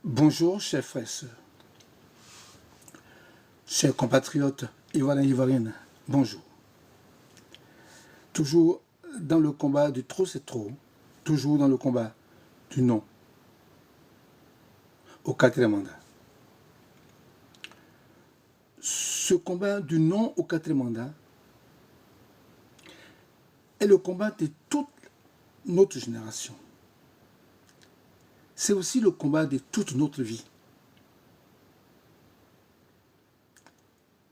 Bonjour, chers frères et sœurs, chers compatriotes ivoiriens et ivoiriennes, bonjour. Toujours dans le combat du trop c'est trop, toujours dans le combat du non au quatrième mandat. Ce combat du non au quatrième mandat est le combat de toute notre génération. C'est aussi le combat de toute notre vie.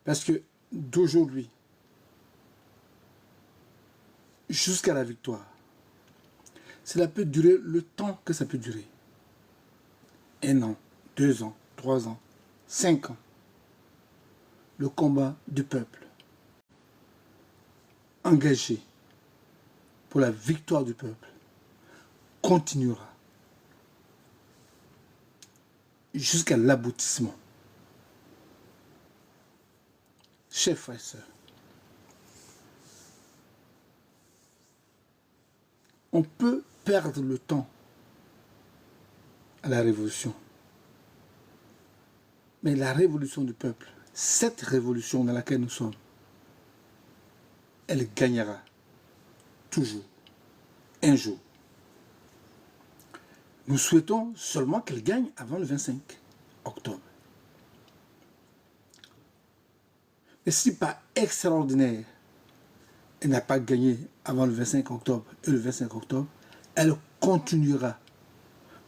Parce que d'aujourd'hui jusqu'à la victoire, cela peut durer le temps que ça peut durer. 1 an, 2 ans, 3 ans, 5 ans. Le combat du peuple engagé pour la victoire du peuple continuera jusqu'à l'aboutissement. Chers frères et sœurs, on peut perdre le temps à la révolution. Mais la révolution du peuple, cette révolution dans laquelle nous sommes, elle gagnera toujours, un jour. Nous souhaitons seulement qu'elle gagne avant le 25 octobre. Et si par extraordinaire, elle n'a pas gagné avant le 25 octobre et le 25 octobre, elle continuera.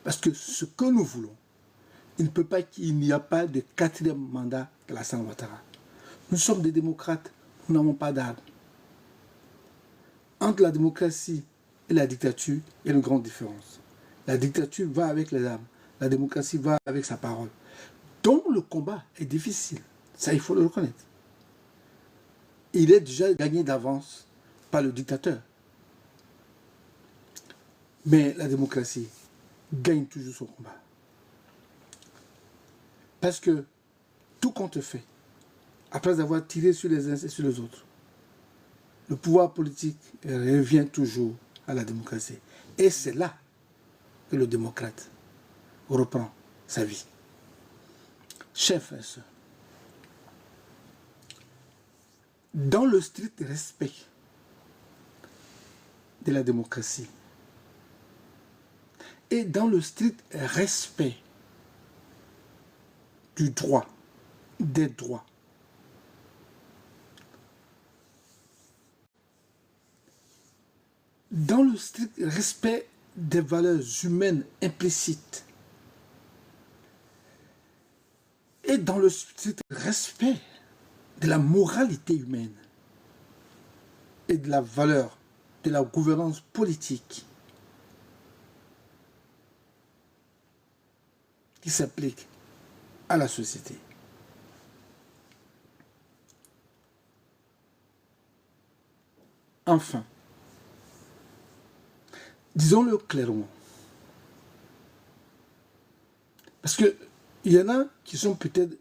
Parce que ce que nous voulons, il ne peut pas qu'il n'y a pas de quatrième mandat de Alassane Ouattara. Nous sommes des démocrates, nous n'avons pas d'armes. Entre la démocratie et la dictature, il y a une grande différence. La dictature va avec les armes, la démocratie va avec sa parole. Donc le combat est difficile, ça il faut le reconnaître. Il est déjà gagné d'avance par le dictateur. Mais la démocratie gagne toujours son combat. Parce que tout compte fait, après avoir tiré sur les uns et sur les autres, le pouvoir politique revient toujours à la démocratie. Et c'est là que le démocrate reprend sa vie. Chers frères et sœurs, dans le strict respect de la démocratie et dans le strict respect du droit, des droits, dans le strict respect des valeurs humaines implicites et dans le strict respect de la moralité humaine et de la valeur de la gouvernance politique qui s'applique à la société. Enfin, disons-le clairement, parce qu'il y en a qui sont peut-être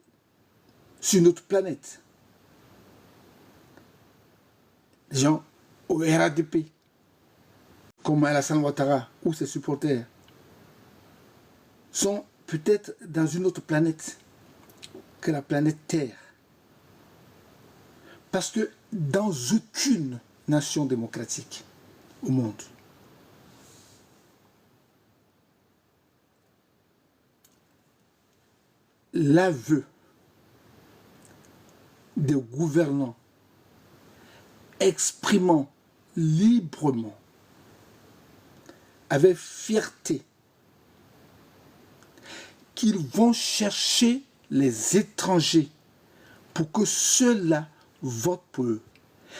sur notre planète. Les gens au RADP, comme Alassane Ouattara ou ses supporters, sont peut-être dans une autre planète que la planète Terre. Parce que dans aucune nation démocratique au monde, l'aveu des gouvernants exprimant librement, avec fierté, qu'ils vont chercher les étrangers pour que ceux-là votent pour eux.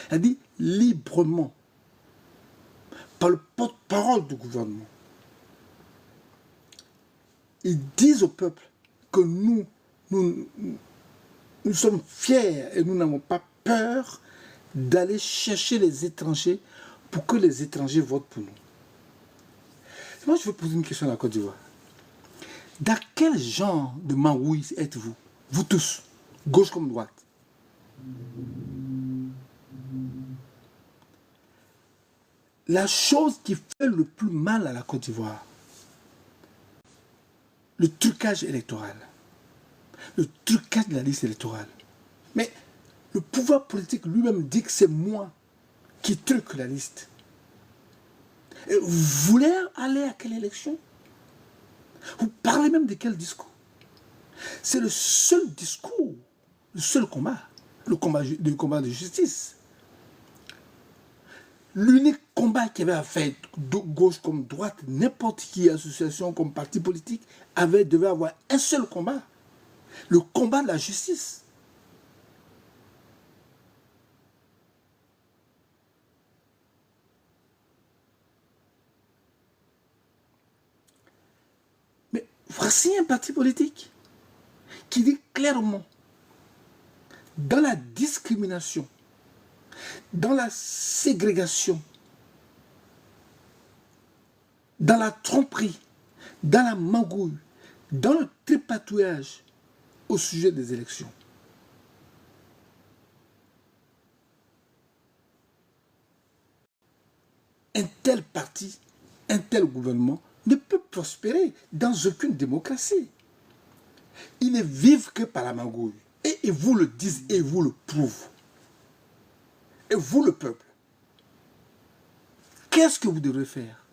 C'est-à-dire librement, par le porte-parole du gouvernement. Ils disent au peuple que nous sommes fiers et nous n'avons pas peur d'aller chercher les étrangers pour que les étrangers votent pour nous. Moi, je vais poser une question à la Côte d'Ivoire. Dans quel genre de maouï êtes-vous? Vous tous, gauche comme droite. La chose qui fait le plus mal à la Côte d'Ivoire, le trucage électoral, le trucage de la liste électorale. Mais le pouvoir politique lui-même dit que c'est moi qui truque la liste. Et vous voulez aller à quelle élection? Vous parlez même de quel discours? C'est le seul discours, le seul combat, le combat de justice. L'unique combat qui avait à faire, de gauche comme droite, n'importe qui association comme parti politique, devait avoir un seul combat. Le combat de la justice. Mais voici un parti politique qui dit clairement, dans la discrimination, dans la ségrégation, dans la tromperie, dans la magouille, dans le tripatouillage au sujet des élections. Un tel parti, un tel gouvernement ne peut prospérer dans aucune démocratie. Ils ne vivent que par la magouille. Et ils vous le disent et ils vous le prouvent. Et vous, le peuple, qu'est-ce que vous devrez faire?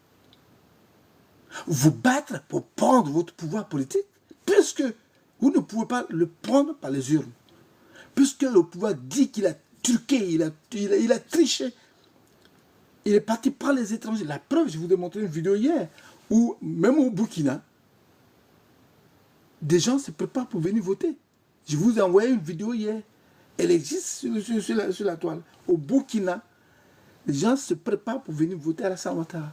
Vous battre pour prendre votre pouvoir politique, puisque vous ne pouvez pas le prendre par les urnes. Puisque le pouvoir dit qu'il a truqué, il a triché. Il est parti par les étrangers. La preuve, je vous ai montré une vidéo hier, où même au Burkina, des gens se préparent pour venir voter. Je vous ai envoyé une vidéo hier. Elle existe sur la toile. Au Burkina, les gens se préparent pour venir voter à la Ouattara.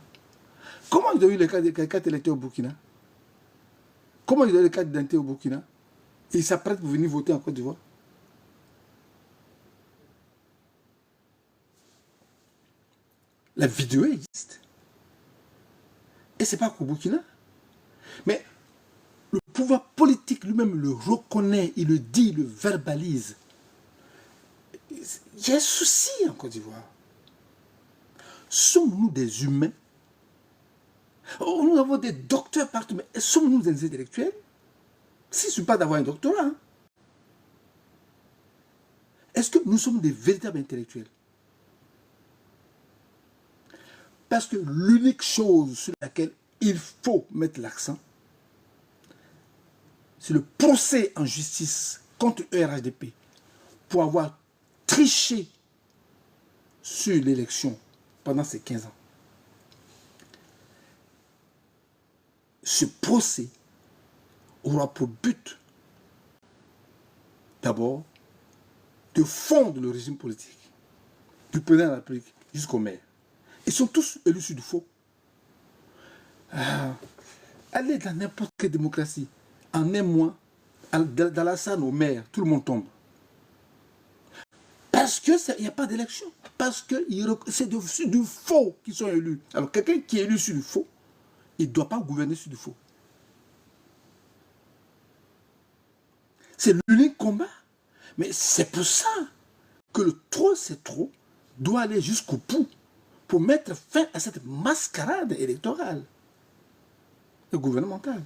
Comment ils ont eu les cartes électorales au Burkina? Comment ils ont eu les cartes d'identité au Burkina? Ils s'apprêtent pour venir voter en Côte d'Ivoire. La vidéo existe. Et ce n'est pas qu'au Burkina. Mais le pouvoir politique lui-même le reconnaît, il le dit, il le verbalise. Il y a un souci en Côte d'Ivoire. Sommes-nous des humains? Oh, nous avons des docteurs partout, mais sommes-nous des intellectuels? Si ce n'est pas d'avoir un doctorat. Hein. Est-ce que nous sommes des véritables intellectuels? Parce que l'unique chose sur laquelle il faut mettre l'accent, c'est le procès en justice contre ERHDP pour avoir triché sur l'élection pendant ces 15 ans. Ce procès aura pour but, d'abord, de fondre le régime politique, du président de la République jusqu'au maire. Ils sont tous élus sur du faux. Allez dans n'importe quelle démocratie, en un mois, dans la salle au maire, tout le monde tombe. Parce qu'il n'y a pas d'élection. Parce que c'est du faux qui sont élus. Alors quelqu'un qui est élu sur du faux, il ne doit pas gouverner sur du faux. C'est l'unique combat. Mais c'est pour ça que le trop c'est trop doit aller jusqu'au bout pour mettre fin à cette mascarade électorale et gouvernementale.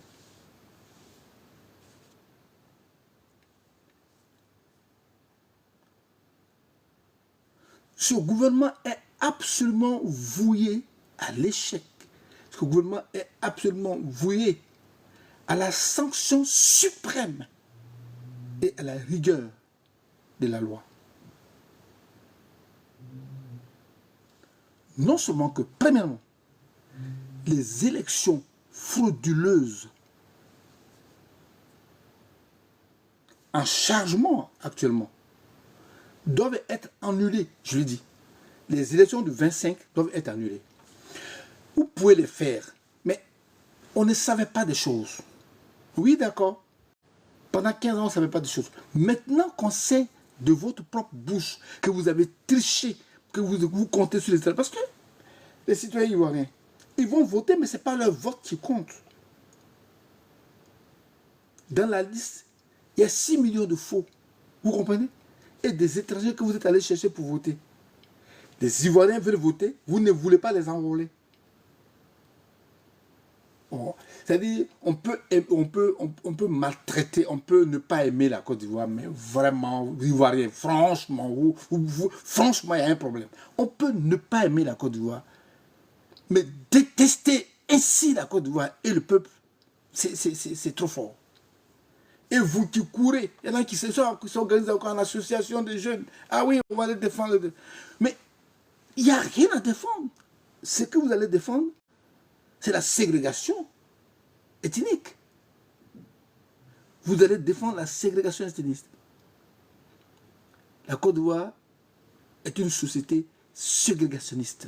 Ce gouvernement est absolument voué à l'échec. Ce gouvernement est absolument voué à la sanction suprême et à la rigueur de la loi. Non seulement que, premièrement, les élections frauduleuses en chargement actuellement doivent être annulées, je l'ai dit. Les élections du 25 doivent être annulées. Vous pouvez les faire, mais on ne savait pas des choses. Oui, d'accord. Pendant 15 ans, on ne savait pas des choses. Maintenant qu'on sait de votre propre bouche que vous avez triché, que vous comptez sur les électeurs, parce que les citoyens ivoiriens, ils vont voter, mais ce n'est pas leur vote qui compte. Dans la liste, il y a 6 millions de faux. Vous comprenez? Et des étrangers que vous êtes allés chercher pour voter. Les Ivoiriens veulent voter, vous ne voulez pas les enrôler. Bon, C'est-à-dire, on peut maltraiter, on peut ne pas aimer la Côte d'Ivoire, mais vraiment, l'Ivoirien, franchement, franchement, il y a un problème. On peut ne pas aimer la Côte d'Ivoire, mais détester ainsi la Côte d'Ivoire et le peuple, c'est trop fort. Et vous qui courez, il y en a qui s'organisent encore en association de jeunes. Ah oui, on va les défendre. Mais il n'y a rien à défendre. Ce que vous allez défendre, c'est la ségrégation ethnique. Vous allez défendre la ségrégation ethnique. La Côte d'Ivoire est une société ségrégationniste.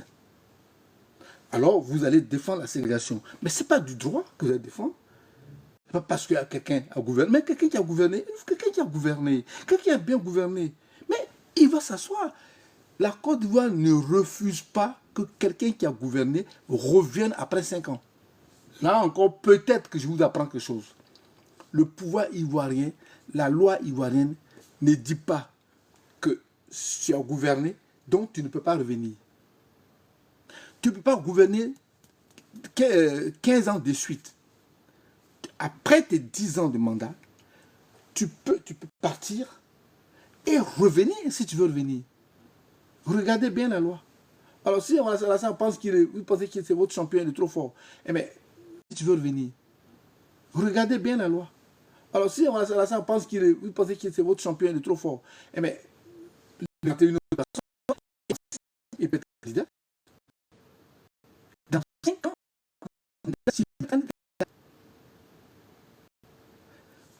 Alors, vous allez défendre la ségrégation. Mais ce n'est pas du droit que vous allez défendre. Ce n'est pas parce que quelqu'un a gouverné. Mais quelqu'un qui a gouverné, quelqu'un qui a bien gouverné. Mais il va s'asseoir. La Côte d'Ivoire ne refuse pas que quelqu'un qui a gouverné revienne après 5 ans. Là encore, peut-être que je vous apprends quelque chose. Le pouvoir ivoirien, la loi ivoirienne ne dit pas que tu as gouverné, donc tu ne peux pas revenir. Tu ne peux pas gouverner 15 ans de suite. Après tes 10 ans de mandat, tu peux partir et revenir si tu veux revenir. Regardez bien la loi. Alors si on pense vous pensez que c'est votre champion, il est trop fort, eh bien, si tu veux revenir, regardez bien la loi. Alors si on pense vous pensez que c'est votre champion, il est trop fort, eh bien, il une autre personne, il peut être président. Dans 5 ans,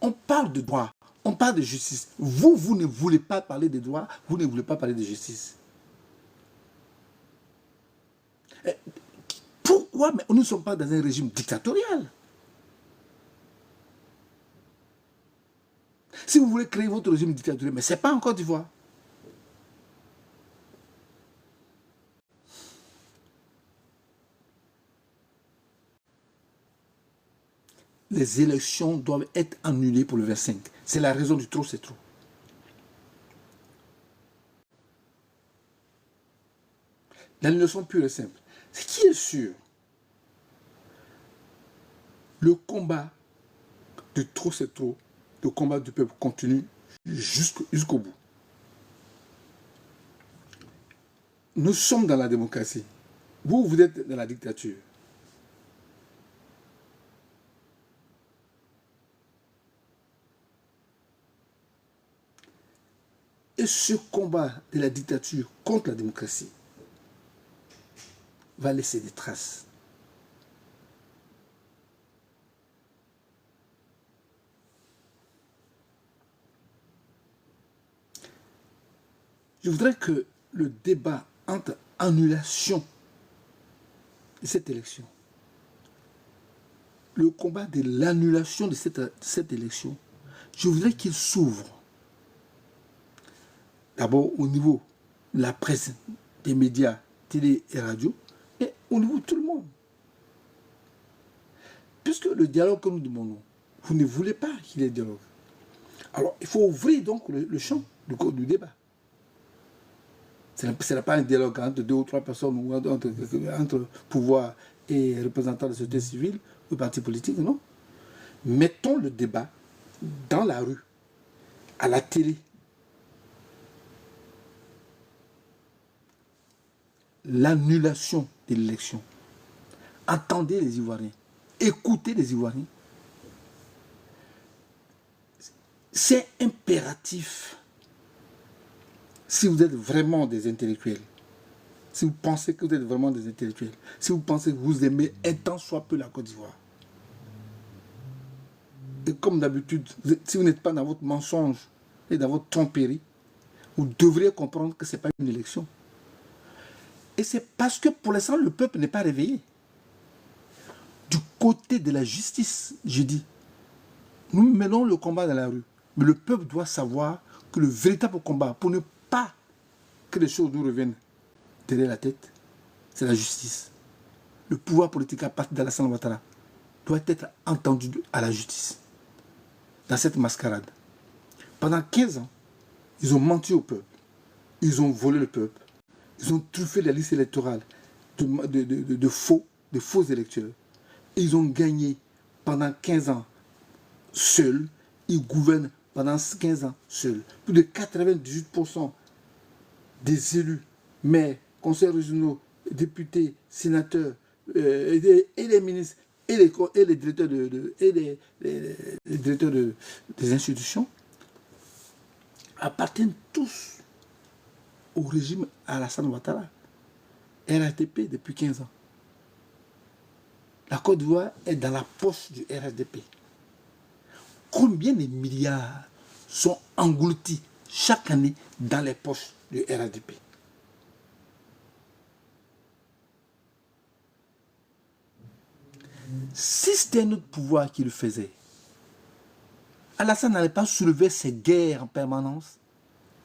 on parle de droit, on parle de justice. Vous ne voulez pas parler de droit, vous ne voulez pas parler de justice. Pourquoi? Mais nous ne sommes pas dans un régime dictatorial. Si vous voulez créer votre régime dictatorial, mais ce n'est pas en Côte d'Ivoire. Les élections doivent être annulées pour le 25. C'est la raison du trop, c'est trop. L'annulation pure et simple. Ce qui est sûr, le combat de trop, c'est trop, le combat du peuple continue jusqu'au bout. Nous sommes dans la démocratie. Vous êtes dans la dictature. Et ce combat de la dictature contre la démocratie va laisser des traces. Je voudrais que le débat entre annulation de cette élection, le combat de l'annulation de cette élection, je voudrais qu'il s'ouvre. D'abord au niveau de la presse, des médias, télé et radio, et au niveau de tout le monde. Puisque le dialogue que nous demandons, vous ne voulez pas qu'il y ait dialogue. Alors il faut ouvrir donc le champ du débat. Ce n'est pas un dialogue entre 2 ou 3 personnes ou entre pouvoir et représentants de la société civile ou partis politiques, non. Mettons le débat dans la rue, à la télé. L'annulation de l'élection. Entendez les Ivoiriens. Écoutez les Ivoiriens. C'est impératif. Si vous êtes vraiment des intellectuels, si vous pensez que vous êtes vraiment des intellectuels, si vous pensez que vous aimez un tant soit peu la Côte d'Ivoire, et comme d'habitude, si vous n'êtes pas dans votre mensonge et dans votre tromperie, vous devriez comprendre que ce n'est pas une élection. Et c'est parce que pour l'instant, le peuple n'est pas réveillé. Du côté de la justice, je dis, nous menons le combat dans la rue. Mais le peuple doit savoir que le véritable combat, pour ne pas que les choses nous reviennent derrière la tête, c'est la justice. Le pouvoir politique à partir d'Alassane Ouattara doit être entendu à la justice. Dans cette mascarade. Pendant 15 ans, ils ont menti au peuple. Ils ont volé le peuple. Ils ont truffé la liste électorale de faux électeurs. Et ils ont gagné pendant 15 ans seul, il gouverne pendant 15 ans seul. Plus de 98% des élus, maires, conseils régionaux, députés, sénateurs, et les ministres, et les directeurs, les directeurs des institutions, appartiennent tous au régime Alassane Ouattara, RHDP depuis 15 ans. La Côte d'Ivoire est dans la poche du RHDP. Combien de milliards sont engloutis chaque année dans les poches du RHDP? Si c'était un autre pouvoir qui le faisait, Alassane n'allait pas soulever ces guerres en permanence,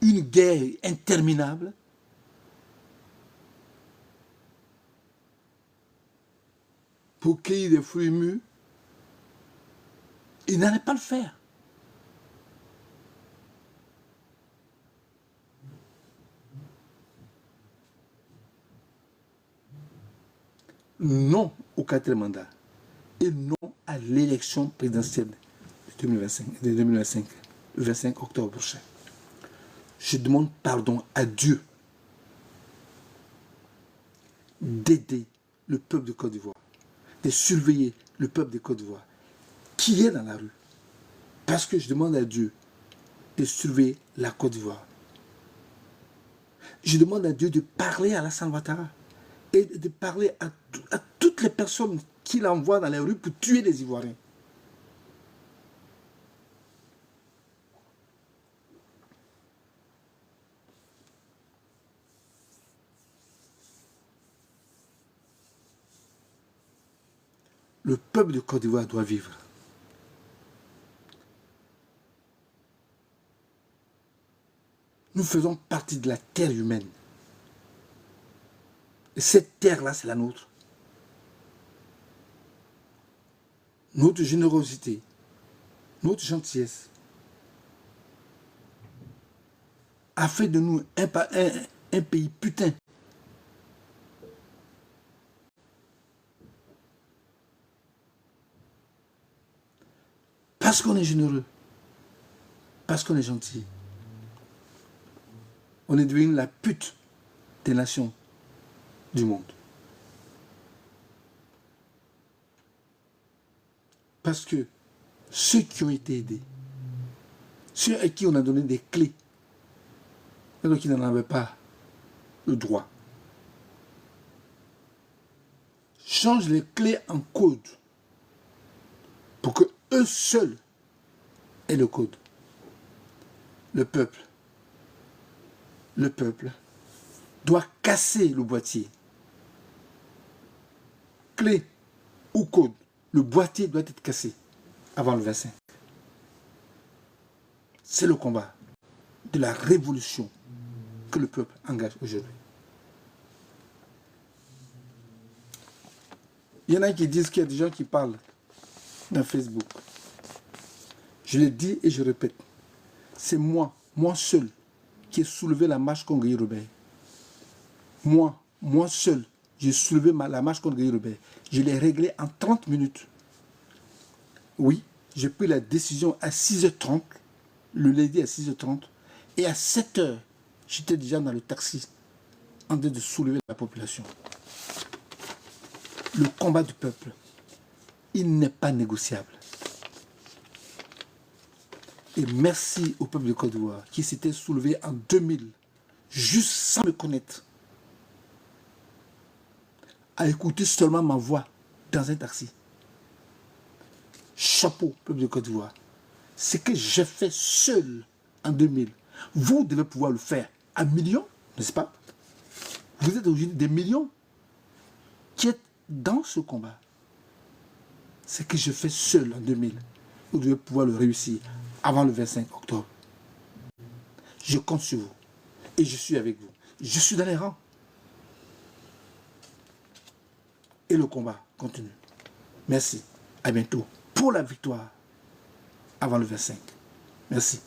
une guerre interminable. Pour cueillir des fruits mûrs, il n'allait pas le faire. Non au quatrième mandat et non à l'élection présidentielle de 2025, le 25 octobre prochain. Je demande pardon à Dieu d'aider le peuple de Côte d'Ivoire, de surveiller le peuple de Côte d'Ivoire qui est dans la rue. Parce que je demande à Dieu de surveiller la Côte d'Ivoire. Je demande à Dieu de parler à Alassane Ouattara et de parler à toutes les personnes qu'il envoie dans les rues pour tuer les Ivoiriens. Le peuple de Côte d'Ivoire doit vivre. Nous faisons partie de la terre humaine. Et cette terre-là, c'est la nôtre. Notre générosité, notre gentillesse a fait de nous un pays putain. Parce qu'on est généreux, parce qu'on est gentil, on est devenu la pute des nations du monde. Parce que ceux qui ont été aidés, ceux à qui on a donné des clés, alors qu'ils n'en avaient pas le droit, changent les clés en code pour que eux seuls aient le code. Le peuple doit casser le boîtier. Clé ou code, le boîtier doit être cassé avant le 25. C'est le combat de la révolution que le peuple engage aujourd'hui. Il y en a qui disent qu'il y a des gens qui parlent dans Facebook. Je le dis et je répète. C'est moi seul, qui ai soulevé la marche contre Guy Robert. Moi seul, j'ai soulevé la marche contre Guy Robert. Je l'ai réglé en 30 minutes. Oui, j'ai pris la décision à 6h30, le lundi à 6h30, et à 7h, j'étais déjà dans le taxi, en train de soulever la population. Le combat du peuple, il n'est pas négociable. Et merci au peuple de Côte d'Ivoire qui s'était soulevé en 2000, juste sans me connaître, à écouter seulement ma voix dans un taxi. Chapeau, peuple de Côte d'Ivoire. Ce que j'ai fait seul en 2000, vous devez pouvoir le faire à millions, n'est-ce pas? Vous êtes aujourd'hui des millions qui êtes dans ce combat. Ce que je fais seul en 2000, vous devez pouvoir le réussir avant le 25 octobre. Je compte sur vous et je suis avec vous. Je suis dans les rangs. Et le combat continue. Merci. À bientôt pour la victoire avant le 25. Merci.